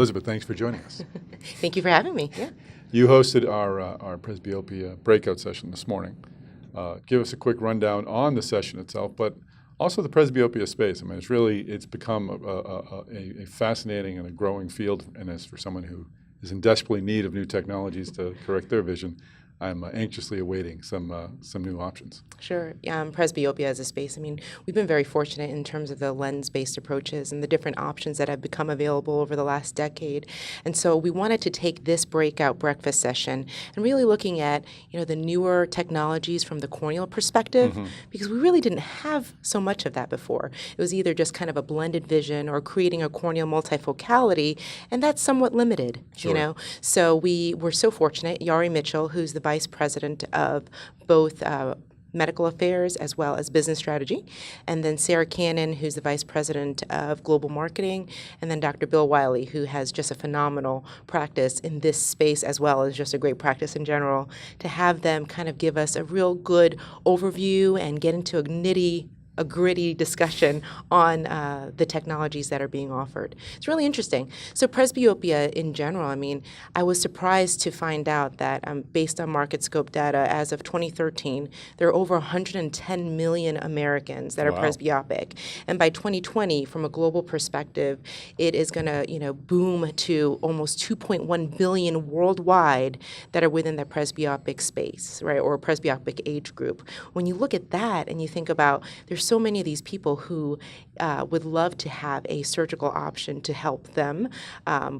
Elizabeth, thanks for joining us. Thank you for having me. Yeah. You hosted our presbyopia breakout session this morning. Give us a quick rundown on the session itself, but also the presbyopia space. I mean, it's become a fascinating and a growing field, and as for someone who is in desperately need of new technologies to correct their vision, I'm anxiously awaiting some new options. Sure. Presbyopia as a space, I mean, we've been very fortunate in terms of the lens-based approaches and the different options that have become available over the last decade. And so we wanted to take this breakout breakfast session and really looking at, the newer technologies from the corneal perspective, because we really didn't have so much of that before. It was either just kind of a blended vision or creating a corneal multifocality, and that's somewhat limited, Sure. So we were so fortunate. Yari Mitchell, who's the Vice President of both Medical Affairs as well as Business Strategy, and then Sarah Cannon, who's the Vice President of Global Marketing, and then Dr. Bill Wiley, who has just a phenomenal practice in this space as well as just a great practice in general, to have them kind of give us a real good overview and get into a gritty discussion on the technologies that are being offered. It's really interesting. So presbyopia in general, I mean, I was surprised to find out that based on Market Scope data, as of 2013, there are over 110 million Americans that are presbyopic. And by 2020, from a global perspective, it is going to, boom to almost 2.1 billion worldwide that are within the presbyopic space, right, or presbyopic age group. When you look at that and you think about there's so many of these people who would love to have a surgical option to help them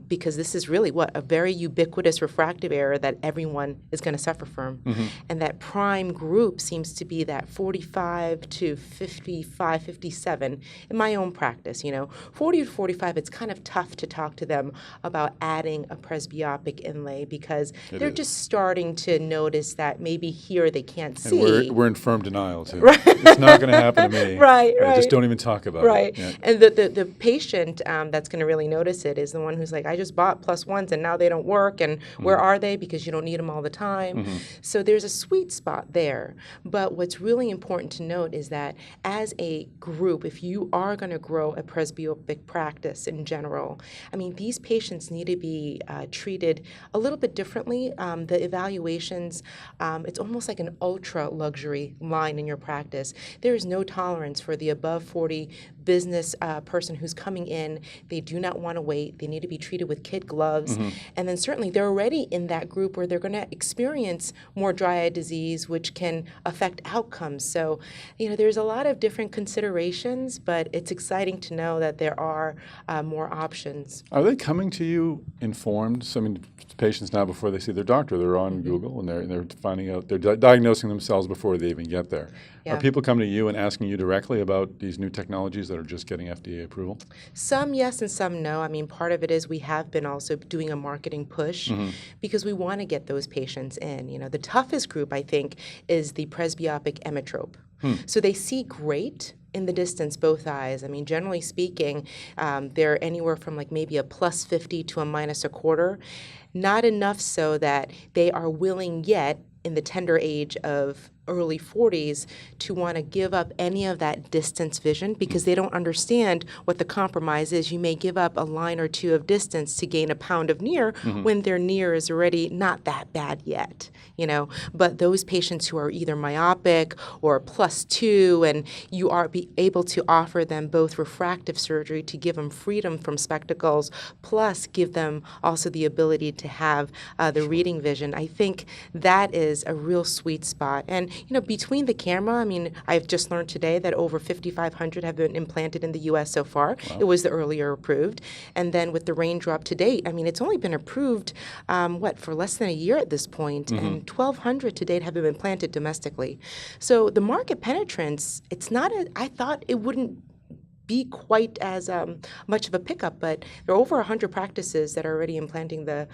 because this is really a very ubiquitous refractive error that everyone is going to suffer from. And that prime group seems to be that 45 to 55, 57 in my own practice. 40 to 45, it's kind of tough to talk to them about adding a presbyopic inlay because they're just starting to notice that maybe here they can't see. And we're in firm denial, too. Right. It's not going to happen to me. Right. Just don't even talk about it. Yeah. And the patient that's going to really notice it is the one who's like, I just bought +1s and now they don't work, and where are they? Because you don't need them all the time. So there's a sweet spot there. But what's really important to note is that as a group, if you are going to grow a presbyopic practice in general, I mean, these patients need to be treated a little bit differently. The evaluations, it's almost like an ultra luxury line in your practice. There is no tolerance for the above 40 business person who's coming in. They do not want to wait. They need to be treated with kid gloves. And then certainly they're already in that group where they're going to experience more dry eye disease, which can affect outcomes. So, there's a lot of different considerations, but it's exciting to know that there are more options. Are they coming to you informed? So, I mean, patients now, before they see their doctor, they're on Google and they're finding out, they're diagnosing themselves before they even get there. Yeah. Are people coming to you and asking you directly about these new technologies that are just getting FDA approval? Some yes and some no. I mean, part of it is we have been also doing a marketing push because we want to get those patients in. The toughest group, I think, is the presbyopic emmetrope. So they see great in the distance, both eyes. I mean, generally speaking, they're anywhere from like maybe a +50 to a -1/4. Not enough so that they are willing yet in the tender age of early 40s to want to give up any of that distance vision because they don't understand what the compromise is. You may give up a line or two of distance to gain a pound of near when their near is already not that bad yet, But those patients who are either myopic or +2, and you are able to offer them both refractive surgery to give them freedom from spectacles, plus give them also the ability to have the reading vision. I think that is a real sweet spot. And between the camera, I mean, I've just learned today that over 5,500 have been implanted in the U.S. so far. Wow. It was the earlier approved. And then with the raindrop to date, I mean, it's only been approved, for less than a year at this point, and 1,200 to date have been implanted domestically. So the market penetrance, it's not, I thought it wouldn't be quite as much of a pickup, but there are over 100 practices that are already implanting the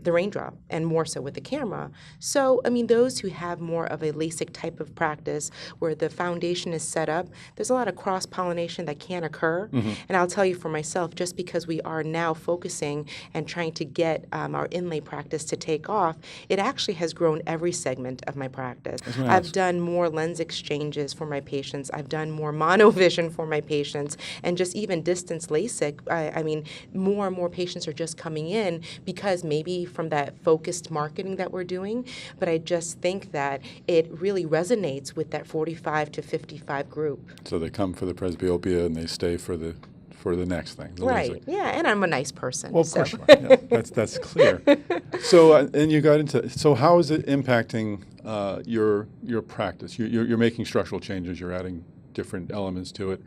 raindrop, and more so with the camera. So, I mean, those who have more of a LASIK type of practice where the foundation is set up, there's a lot of cross-pollination that can occur. And I'll tell you for myself, just because we are now focusing and trying to get our inlay practice to take off, it actually has grown every segment of my practice. I've done more lens exchanges for my patients. I've done more monovision for my patients. patients. And just even distance LASIK, I mean, more and more patients are just coming in because maybe from that focused marketing that we're doing. But I just think that it really resonates with that 45 to 55 group. So they come for the presbyopia and they stay for the next thing. The Right. LASIK. Yeah, and I'm a nice person. Well, of course you are. Yeah, that's clear. So and you got into, so how is it impacting your practice? You're making structural changes. You're adding different elements to it.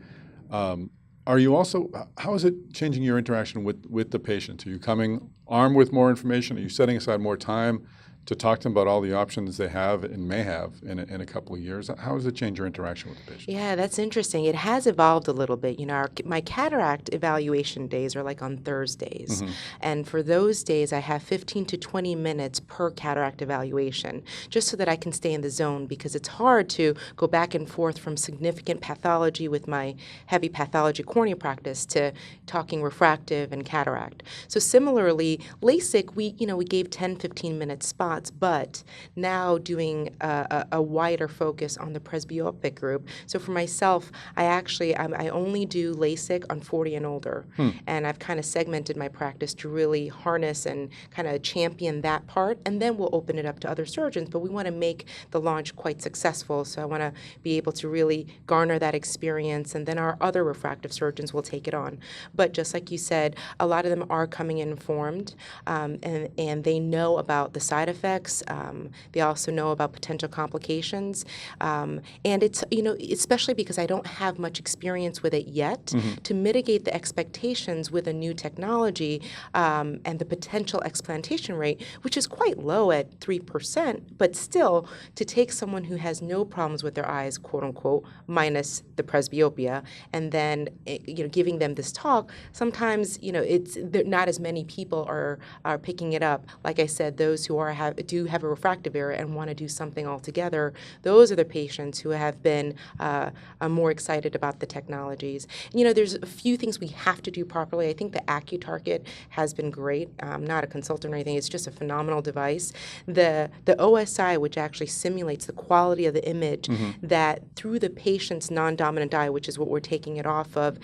Are you also, how is it changing your interaction with the patient? Are you coming armed with more information? Are you setting aside more time to talk to them about all the options they have and may have in a couple of years? How does it change your interaction with the patient? Yeah, that's interesting. It has evolved a little bit. You know, my cataract evaluation days are like on Thursdays. And for those days, I have 15 to 20 minutes per cataract evaluation, just so that I can stay in the zone, because it's hard to go back and forth from significant pathology with my heavy pathology cornea practice to talking refractive and cataract. So similarly, LASIK, we gave 10, 15-minute spots, but now doing a wider focus on the presbyopic group. So for myself, I only do LASIK on 40 and older, and I've kind of segmented my practice to really harness and kind of champion that part, and then we'll open it up to other surgeons. But we want to make the launch quite successful, so I want to be able to really garner that experience, and then our other refractive surgeons will take it on. But just like you said, a lot of them are coming informed, and they know about the side effects. They also know about potential complications, and it's, especially because I don't have much experience with it yet, to mitigate the expectations with a new technology and the potential explantation rate, which is quite low at 3%, but still, to take someone who has no problems with their eyes, quote unquote, minus the presbyopia, and then giving them this talk, sometimes not as many people are picking it up. Like I said, those who do have a refractive error and want to do something altogether, those are the patients who have been more excited about the technologies. There's a few things we have to do properly. I think the AccuTarget has been great. I'm not a consultant or anything. It's just a phenomenal device. The OSI, which actually simulates the quality of the image, that through the patient's non-dominant eye, which is what we're taking it off of,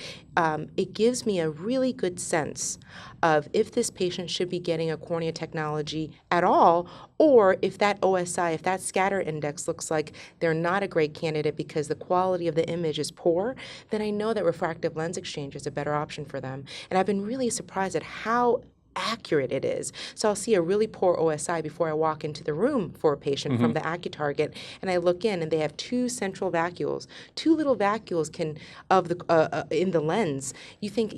it gives me a really good sense of if this patient should be getting a cornea technology at all, or if that OSI, if that scatter index looks like they're not a great candidate because the quality of the image is poor, then I know that refractive lens exchange is a better option for them. And I've been really surprised at how accurate it is. So I'll see a really poor OSI before I walk into the room for a patient from the AccuTarget, and I look in and they have two central vacuoles. Two little vacuoles in the lens. You think,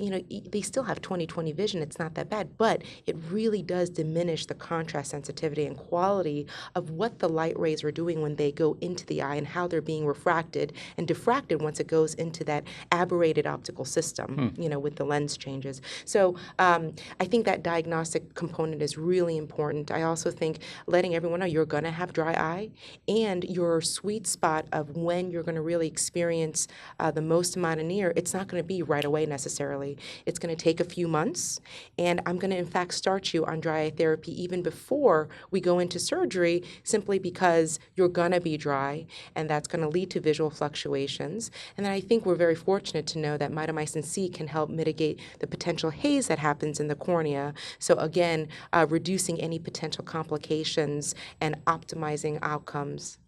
they still have 20/20 vision. It's not that bad, but it really does diminish the contrast sensitivity and quality of what the light rays are doing when they go into the eye and how they're being refracted and diffracted once it goes into that aberrated optical system, with the lens changes. So I think that diagnostic component is really important. I also think letting everyone know you're going to have dry eye, and your sweet spot of when you're going to really experience the most amount of near, it's not going to be right away necessarily. It's going to take a few months, and I'm going to in fact start you on dry eye therapy even before we go into surgery, simply because you're going to be dry, and that's going to lead to visual fluctuations. And then I think we're very fortunate to know that mitomycin C can help mitigate the potential haze that happens in the cornea. So again, reducing any potential complications and optimizing outcomes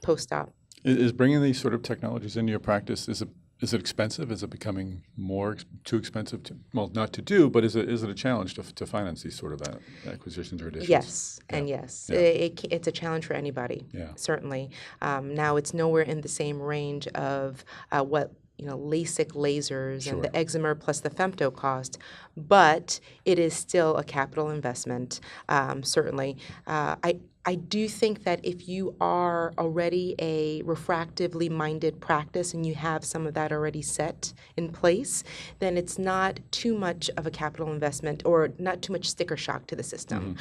post-op. Is bringing these sort of technologies into your practice, is it expensive? Is it becoming too expensive not to do, but is it a challenge to finance these sort of acquisitions or additions? Yes, Yeah. and yes. Yeah. It's a challenge for anybody, certainly. Now it's nowhere in the same range of what LASIK lasers and the excimer plus the femto cost, but it is still a capital investment, certainly. I do think that if you are already a refractively minded practice and you have some of that already set in place, then it's not too much of a capital investment or not too much sticker shock to the system.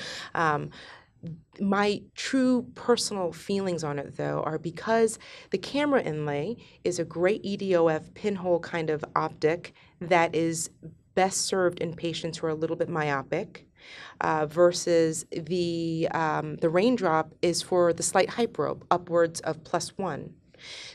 My true personal feelings on it, though, are because the camera inlay is a great EDOF pinhole kind of optic that is best served in patients who are a little bit myopic, versus the raindrop is for the slight hyperope, upwards of +1.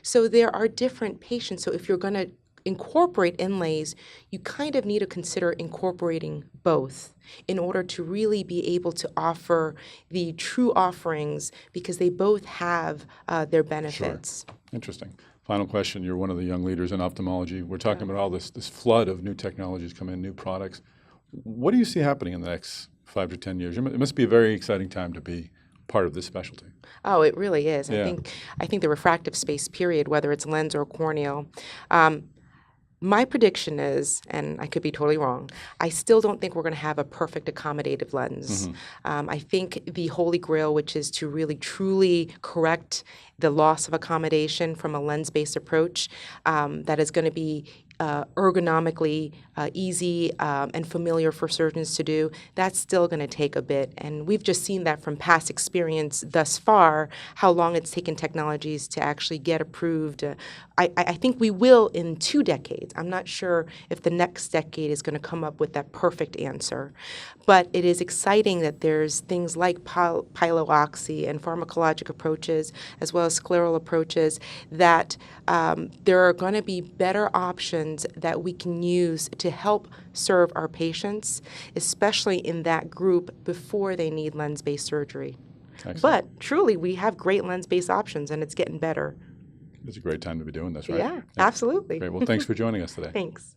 So there are different patients. So if you're going to incorporate inlays, you kind of need to consider incorporating both in order to really be able to offer the true offerings because they both have their benefits. Sure. Interesting. Final question. You're one of the young leaders in ophthalmology. We're talking about all this flood of new technologies coming in, new products. What do you see happening in the next 5 to 10 years? It must be a very exciting time to be part of this specialty. Oh, it really is. Yeah. I think the refractive space period, whether it's lens or corneal, my prediction is, and I could be totally wrong, I still don't think we're going to have a perfect accommodative lens. I think the holy grail, which is to really truly correct the loss of accommodation from a lens-based approach, that is going to be ergonomically easy and familiar for surgeons to do, that's still going to take a bit. And we've just seen that from past experience thus far, how long it's taken technologies to actually get approved. I think we will in 2 decades. I'm not sure if the next decade is going to come up with that perfect answer. But it is exciting that there's things like pilooxy and pharmacologic approaches, as well as scleral approaches, that there are going to be better options that we can use to help serve our patients, especially in that group before they need lens-based surgery. Excellent. But truly, we have great lens-based options, and it's getting better. It's a great time to be doing this, right? Yeah, absolutely. Great. Well, thanks for joining us today. Thanks.